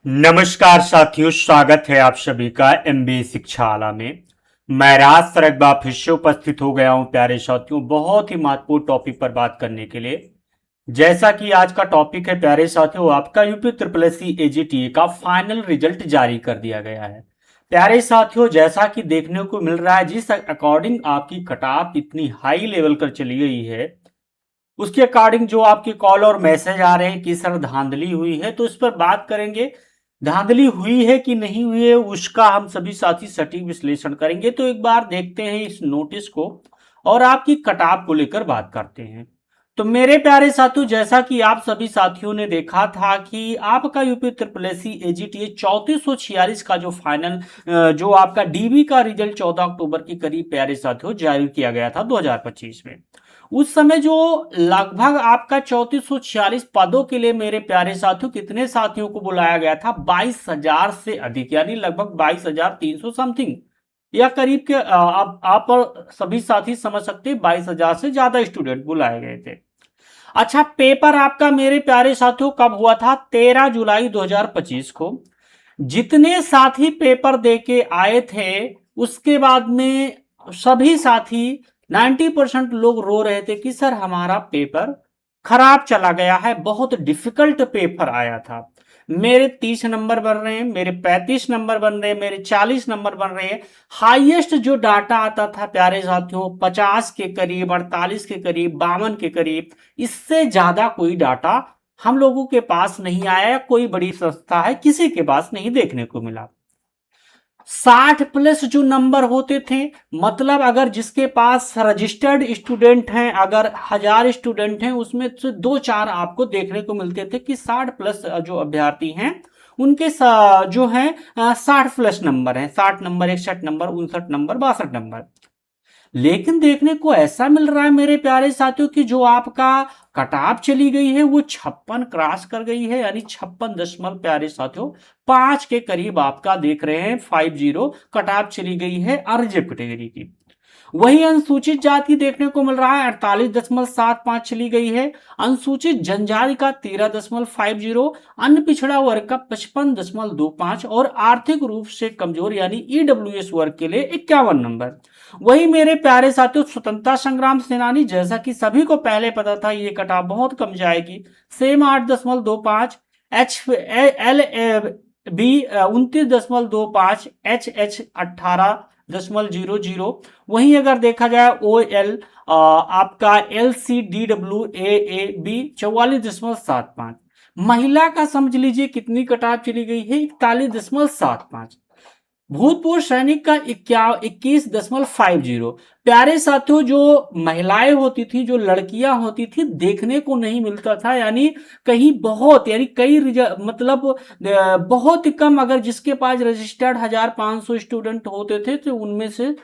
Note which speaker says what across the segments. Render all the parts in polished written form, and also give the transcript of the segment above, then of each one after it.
Speaker 1: नमस्कार साथियों, स्वागत है आप सभी का एमबीए शिक्षाशाला में। मैं राज सर एक बार फिर से उपस्थित हो गया हूं प्यारे साथियों, बहुत ही महत्वपूर्ण टॉपिक पर बात करने के लिए। जैसा कि आज का टॉपिक है प्यारे साथियों, आपका UP triple S C AGTA का फाइनल रिजल्ट जारी कर दिया गया है। प्यारे साथियों, जैसा कि देखने को मिल रहा है, जिस अकॉर्डिंग आपकी कटाप इतनी हाई लेवल कर चली गई है, उसके अकॉर्डिंग जो आपके कॉल और मैसेज आ रहे हैं कि सर धांधली हुई है, तो इस पर बात करेंगे। धांधली हुई है कि नहीं हुई है, उसका हम सभी साथी सटीक विश्लेषण करेंगे। तो एक बार देखते हैं इस नोटिस को और आपकी कटाप को लेकर बात करते हैं। तो मेरे प्यारे साथियों, जैसा कि आप सभी साथियों ने देखा था कि आपका UP triple S C AGTA 3446 का जो फाइनल जो आपका डीबी का रिजल्ट 14 अक्टूबर के करीब प्यारे साथियों जारी किया गया था 2025 में। उस समय जो लगभग आपका 3446 पदों के लिए मेरे प्यारे साथियों कितने साथियों को बुलाया गया था? 22,000 से अधिक, यानी लगभग 22,300 समथिंग या करीब के आप सभी साथी समझ सकते हैं 22,000 से ज्यादा स्टूडेंट बुलाए गए थे। अच्छा, पेपर आपका मेरे प्यारे साथियों कब हुआ था? 13 जुलाई 2025 को। जितने साथी पेपर देके आए थे, उसके बाद में सभी साथी 90% लोग रो रहे थे कि सर हमारा पेपर खराब चला गया है, बहुत डिफिकल्ट पेपर आया था। मेरे 30 नंबर बन रहे हैं, मेरे 35 नंबर बन रहे हैं, मेरे 40 नंबर बन रहे हैं। हाईएस्ट जो डाटा आता था प्यारे साथियों 50 के करीब, 48 के करीब, 52 के करीब, इससे ज्यादा कोई डाटा हम लोगों के पास नहीं आया। कोई बड़ी संस्था है किसी के पास नहीं देखने को मिला। 60 प्लस जो नंबर होते थे, मतलब अगर जिसके पास रजिस्टर्ड स्टूडेंट हैं, अगर 1000 स्टूडेंट हैं, उसमें से दो चार आपको देखने को मिलते थे कि 60 प्लस जो अभ्यर्थी हैं उनके जो है 60 प्लस नंबर हैं, 60 नंबर, 61 नंबर, 59 नंबर, 62 नंबर। लेकिन देखने को ऐसा मिल रहा है मेरे प्यारे साथियों कि जो आपका कटाप चली गई है वो 56 क्रॉस कर गई है, यानी 56 प्यारे साथियों 5 के करीब आपका देख रहे हैं 50 कटाप चली गई है अरिजर्व कैटेगरी की। वही अनुसूचित जाति देखने को मिल रहा है 48.75 चली गई है, अनुसूचित जनजाति का 13.50, अन्य पिछड़ा वर्ग का 55.25 और आर्थिक रूप से कमजोर यानी ईडब्ल्यूएस वर्ग के लिए 51 नंबर। वही मेरे प्यारे साथियों स्वतंत्रता संग्राम सेनानी, जैसा कि सभी को पहले पता था ये कटाव बहुत कम जाएगी, same 8.25, H L B 29.25, H 18.00। वहीं अगर देखा जाए ओ एल आपका L C D W A B 44.75। महिला का समझ लीजिए कितनी कटाव चली गई है? 41.75। भूतपूर्व सैनिक का 21.50। प्यारे साथियों, जो महिलाएं होती थी, जो लड़कियां होती थी, देखने को नहीं मिलता था, यानी कहीं बहुत, यानी कई मतलब बहुत ही कम, अगर जिसके पास रजिस्टर्ड 1500 स्टूडेंट होते थे तो उनमें से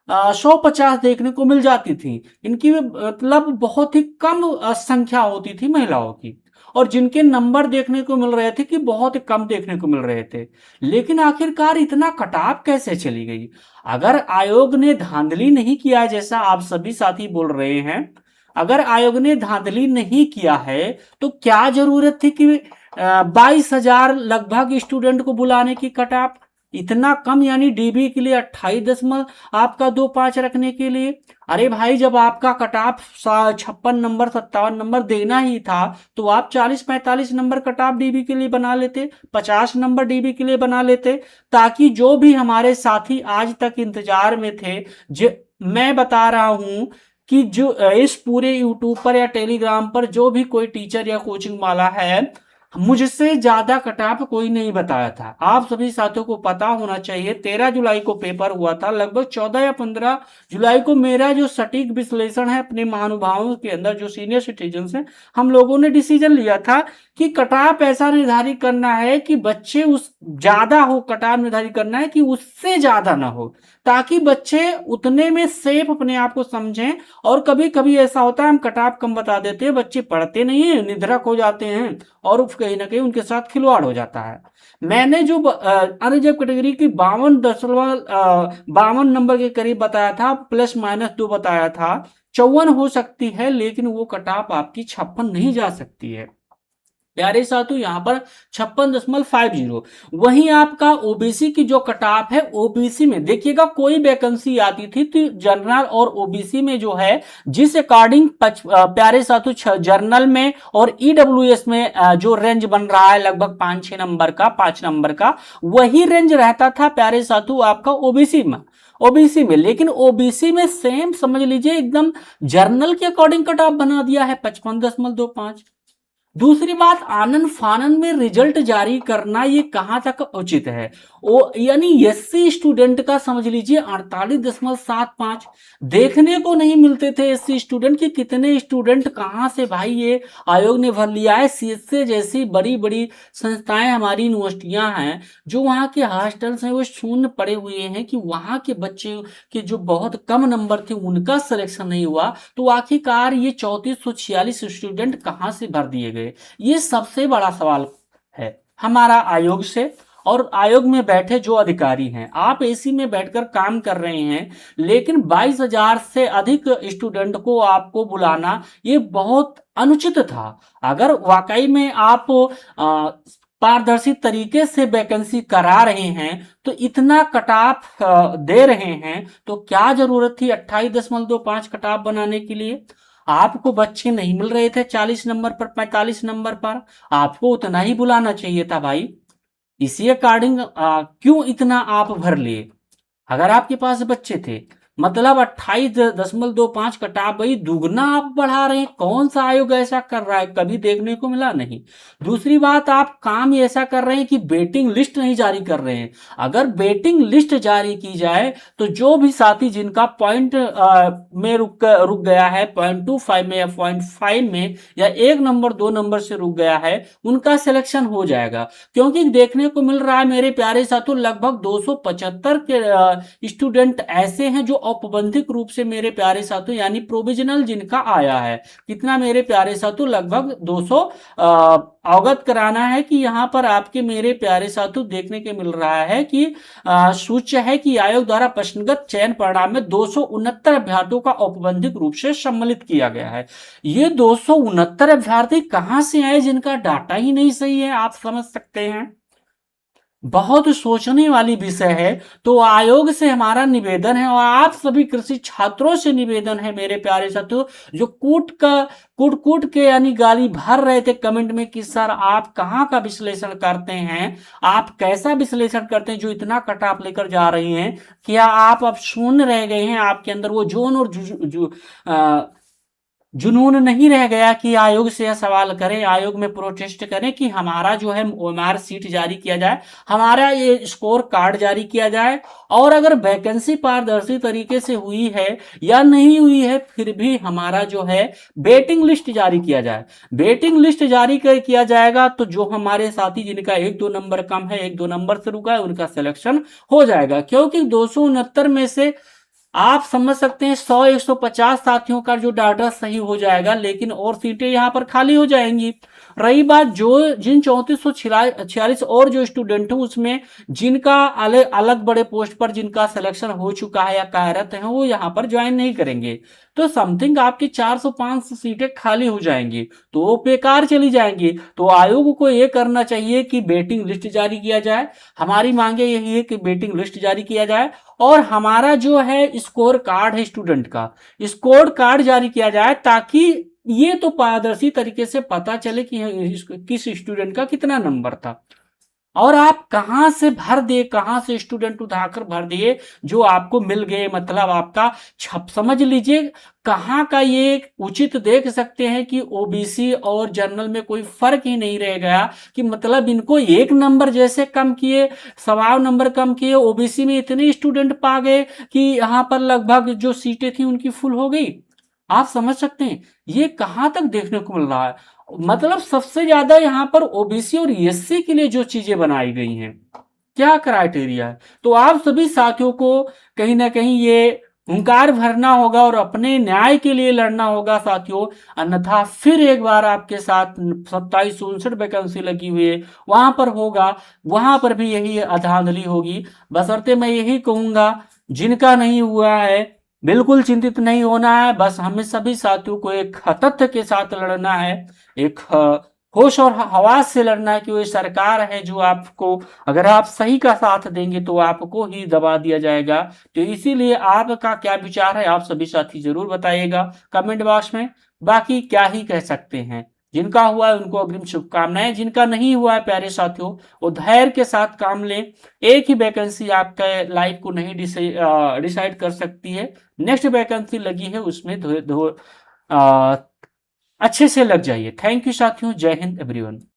Speaker 1: 150 देखने को मिल जाती थी। इनकी मतलब बहुत ही कम संख्या होती थी महिलाओं की, और जिनके नंबर देखने को मिल रहे थे कि बहुत कम देखने को मिल रहे थे। लेकिन आखिरकार इतना कटाव कैसे चली गई? अगर आयोग ने धांधली नहीं किया, जैसा आप सभी साथी बोल रहे हैं, अगर आयोग ने धांधली नहीं किया है तो क्या जरूरत थी कि 22,000 लगभग स्टूडेंट को बुलाने की? कटाव इतना कम, यानी डीबी के लिए 28 आपका 25 रखने के लिए। अरे भाई, जब आपका कटाप 56 नंबर 57 नंबर देना ही था तो आप 40-45 नंबर कटाप डीबी के लिए बना लेते, 50 नंबर डीबी के लिए बना लेते, ताकि जो भी हमारे साथी आज तक इंतजार में थे, मैं बता रहा हूं कि जो इस पूरे यूट्यूब पर या टेलीग्राम पर जो भी कोई टीचर या कोचिंग वाला है, मुझसे ज्यादा कटाप कोई नहीं बताया था। आप सभी साथियों को पता होना चाहिए 13 जुलाई को पेपर हुआ था, लगभग 14 या 15 जुलाई को मेरा जो सटीक विश्लेषण है अपने महानुभावों के अंदर, जो सीनियर सिटीजन हैं, हम लोगों ने डिसीजन लिया था कि कटाप ऐसा निर्धारित करना है कि बच्चे उस ज्यादा हो, कटाप निर्धारित करना है कि उससे ज्यादा ना हो, ताकि बच्चे उतने में सेफ अपने आप को समझें। और कभी कभी ऐसा होता है हम कटाप कम बता देते हैं, बच्चे पढ़ते नहीं है, निधड़क हो जाते हैं और कहीं ना कहीं उनके साथ खिलवाड़ हो जाता है। मैंने जो अनरिजर्व कैटेगरी की 52 नंबर के करीब बताया था, प्लस माइनस 2 बताया था, 54 हो सकती है, लेकिन वो कटाप आपकी 56 नहीं जा सकती है।
Speaker 2: प्यारे साथियों यहाँ पर 56.50। वहीं आपका ओबीसी की जो कट ऑफ है, ओबीसी में देखिएगा कोई वैकेंसी आती थी तो जनरल और ओबीसी में जो है जिस अकॉर्डिंग प्यारे साथियों जनरल में और ईडब्ल्यूएस में जो रेंज बन रहा है लगभग 5-6 नंबर का, 5 नंबर का, वही रेंज रहता था प्यारे साथियों आपका ओबीसी में। लेकिन ओबीसी में सेम समझ लीजिए एकदम जर्नल के अकॉर्डिंग कट ऑफ बना दिया है 55.25। दूसरी बात, आनन फानन में रिजल्ट जारी करना ये कहां तक उचित है? ओ यानी एससी स्टूडेंट का समझ लीजिए 48.75 देखने को नहीं मिलते थे। एससी स्टूडेंट के कितने स्टूडेंट कहां से भाई ये आयोग ने भर लिया है। सीएसए जैसी बड़ी बड़ी संस्थाएं हमारी यूनिवर्सिटियां हैं, जो वहां के हॉस्टल्स हैं वो शून्य पड़े हुए हैं कि वहां के बच्चे के जो बहुत कम नंबर थे उनका सिलेक्शन नहीं हुआ। तो आखिरकार ये 3446 स्टूडेंट कहां से भर दिए गए? ये सबसे बड़ा सवाल है हमारा आयोग से। और आयोग में बैठे जो अधिकारी हैं, आप एसी में बैठकर काम कर रहे हैं, लेकिन 22,000 से अधिक स्टूडेंट को आपको बुलाना ये बहुत अनुचित था। अगर वाकई में आप पारदर्शी तरीके से वैकेंसी करा रहे हैं तो इतना कट ऑफ दे रहे हैं, तो क्या जरूरत थी 28.25 कट ऑफ बनाने के लिए? आपको बच्चे नहीं मिल रहे थे 40 नंबर पर, 45 नंबर पर, आपको उतना ही बुलाना चाहिए था भाई। इसी अकॉर्डिंग क्यों इतना आप भर लिए? अगर आपके पास बच्चे थे, मतलब 28.25 कटा भाई, दुगना आप बढ़ा रहे हैं। कौन सा आयोग ऐसा कर रहा है? कभी देखने को मिला नहीं। दूसरी बात, आप काम ऐसा कर रहे हैं कि वेटिंग लिस्ट नहीं जारी कर रहे हैं। अगर वेटिंग लिस्ट जारी की जाए तो जो भी साथी जिनका पॉइंट में रुक गया है, 0.25 में या 0.5 में या 1 नंबर 2 नंबर से रुक गया है, उनका सिलेक्शन हो जाएगा। क्योंकि देखने को मिल रहा है मेरे प्यारे साथियों, लगभग 275 के स्टूडेंट ऐसे हैं जो औपबंधिक रूप से मेरे प्यारे साथियों यानी प्रोविजनल जिनका आया है। कितना मेरे प्यारे साथियों? लगभग 200। अवगत कराना है कि यहाँ पर आपके मेरे प्यारे साथियों देखने के मिल रहा है कि सूच्य है कि आयोग द्वारा प्रश्नगत चयन परिणाम में 269 अभ्यर्थियों का औपबंधिक रूप से सम्मिलित किया गया है। ये 269 अभ्यर्थी कहां से आए जिनका डाटा ही नहीं सही है? आप समझ सकते हैं, बहुत सोचने वाली विषय है। तो आयोग से हमारा निवेदन है और आप सभी कृषि छात्रों से निवेदन है मेरे प्यारे साथियों, जो कूट कूट के यानी गाली भर रहे थे कमेंट में कि सर आप कहाँ का विश्लेषण करते हैं, आप कैसा विश्लेषण करते हैं जो इतना कट ऑफ लेकर जा रही हैं? क्या आप अब शून्य रह गए हैं? आपके अंदर वो जोन और जुनून नहीं रह गया कि आयोग से यह सवाल करें, आयोग में प्रोटेस्ट करें कि हमारा जो है ओएमआर सीट जारी किया जाए, हमारा ये स्कोर कार्ड जारी किया जाए, और अगर वैकेंसी पारदर्शी तरीके से हुई है या नहीं हुई है फिर भी हमारा जो है वेटिंग लिस्ट जारी किया जाए। वेटिंग लिस्ट जारी किया जाएगा तो जो हमारे साथी जिनका 1-2 नंबर कम है, 1-2 नंबर से रुका है, उनका सिलेक्शन हो जाएगा। क्योंकि 269 में से आप समझ सकते हैं 100-150 साथियों का जो डाटा सही हो जाएगा, लेकिन और सीटें यहां पर खाली हो जाएंगी। रही बात जो जिन 3446 और जो स्टूडेंट हैं उसमें जिनका अलग अलग बड़े पोस्ट पर जिनका सिलेक्शन हो चुका है या कार्यरत है, वो यहाँ पर ज्वाइन नहीं करेंगे, तो समथिंग आपकी 400-500 सीटें खाली हो जाएंगी, तो वो बेकार चली जाएंगी। तो आयोग को ये करना चाहिए कि वेटिंग लिस्ट जारी किया जाए। हमारी मांगे यही है कि वेटिंग लिस्ट जारी किया जाए और हमारा जो है स्कोर कार्ड है स्टूडेंट का, स्कोर कार्ड जारी किया जाए, ताकि ये तो पारदर्शी तरीके से पता चले कि किस स्टूडेंट का कितना नंबर था। और आप कहां से भर दिए, कहां से स्टूडेंट उठाकर भर दिए जो आपको मिल गए, मतलब आपका छप समझ लीजिए कहां का ये उचित देख सकते हैं कि ओबीसी और जनरल में कोई फर्क ही नहीं रह गया, कि मतलब इनको 1 नंबर जैसे कम किए, 1.25 नंबर कम किए, ओबीसी में इतने स्टूडेंट पा गए कि यहां पर लगभग जो सीटें थी उनकी फुल हो गई। आप समझ सकते हैं ये कहां तक देखने को मिल रहा है। मतलब सबसे ज्यादा यहां पर ओबीसी और एससी के लिए जो चीजें बनाई गई हैं, क्या क्राइटेरिया है। तो आप सभी साथियों को कहीं ना कहीं ये हुंकार भरना होगा और अपने न्याय के लिए लड़ना होगा साथियों, अन्यथा फिर एक बार आपके साथ 2759 वैकेंसी लगी हुई है वहां पर होगा, वहां पर भी यही अधांधली होगी। बशर्ते मैं यही कहूंगा, जिनका नहीं हुआ है बिल्कुल चिंतित नहीं होना है, बस हमें सभी साथियों को एक तथ्य के साथ लड़ना है, एक होश और हवास से लड़ना है कि वो सरकार है जो आपको, अगर आप सही का साथ देंगे तो आपको ही दबा दिया जाएगा। तो इसीलिए आपका क्या विचार है, आप सभी साथी जरूर बताइएगा कमेंट बॉक्स में। बाकी क्या ही कह सकते हैं, जिनका हुआ है उनको अग्रिम शुभकामनाएं, जिनका नहीं हुआ है प्यारे साथियों वो धैर्य के साथ काम लें। एक ही वैकेंसी आपके लाइफ को नहीं डिसाइड कर सकती है। नेक्स्ट वैकेंसी लगी है उसमें अच्छे से लग जाइए। थैंक यू साथियों, जय हिंद एवरीवन।